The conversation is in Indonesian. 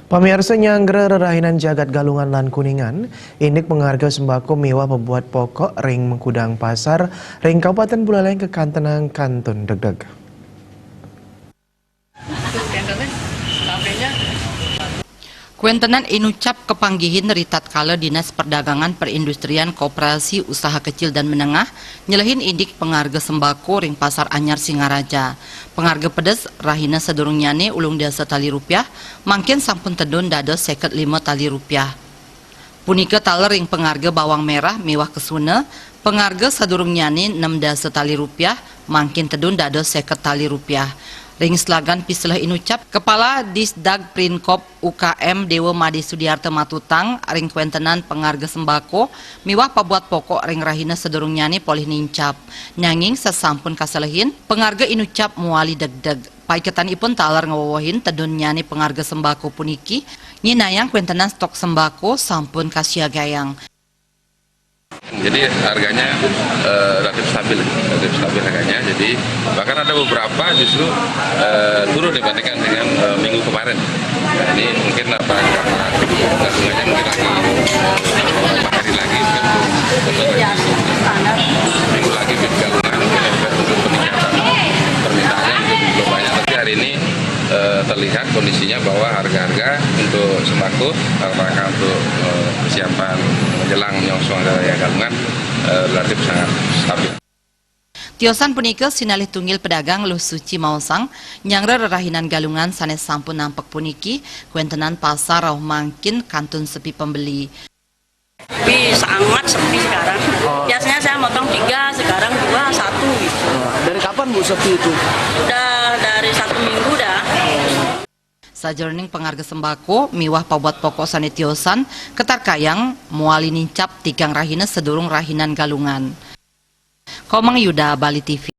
Pamirsa nyanggra rerahinan jagat Galungan lan Kuningan, indik pengharga sembako mewah pembuat pokok ring Mengkudang Pasar, ring Kabupaten Buleleng Kekantenang Kantun Degdeg. Kuentenan inucap kepanggihin ritat kala Dinas Perdagangan Perindustrian Koperasi Usaha Kecil dan Menengah nyelehin indik pengharga sembako ring Pasar Anyar Singaraja. Pengharga pedes rahina sedurung nyane ulung dasa tali rupiah, mangkin sampun tedun dados 55 tali rupiah. Punika taler ring pengharga bawang merah mewah kesuna, pengharga sedurung nyane 6 dasa tali rupiah, mangkin tedun dados 50 tali rupiah. Ring Slagan Pislah inucap Kepala Disdag Prinkop UKM Dewa Madi Sudiarto Matutang ring kuentenan pengharga sembako miwah pabuat pokok ring rahina sedurung nyani polih nincap nyanging sesampun kasalehin pengharga inucap muali degdeg paiketan ipun talar ngawawahin tedun nyani pengharga sembako puniki nyinayang kuentenan stok sembako sampun kasiagayang. Jadi harganya relatif stabil harganya. Jadi bahkan ada beberapa justru turun dibandingkan dengan minggu kemarin. Nah, ini mungkin karena harganya mungkin lagi beberapa hari lagi minggu lagi Galungan mungkin ada untuk peningkatan permintaannya mungkin belum banyak. Tapi hari ini terlihat kondisinya bahwa harga-harga untuk sembako rangka untuk persiapan menjelang nyongsong raya Galungan relatif sangat stabil. Tiosan punika sinalih tunggil pedagang Luh Suci Mausang nyangra rerahinan Galungan sanes sampun nampak puniki kuentenan pasar rauh mangkin kantun sepi pembeli. Tapi sangat sepi sekarang. Biasanya saya motong 3, sekarang 2, 1 gitu. Dari kapan Bu sepi itu? Udah dari 1 minggu dah. Sajroning pengharga sembako miwah pabuat pokok sanitiosan ketar kayang muali nincap tigang rahina sedurung rahinan Galungan. Komang Yuda, Bali TV.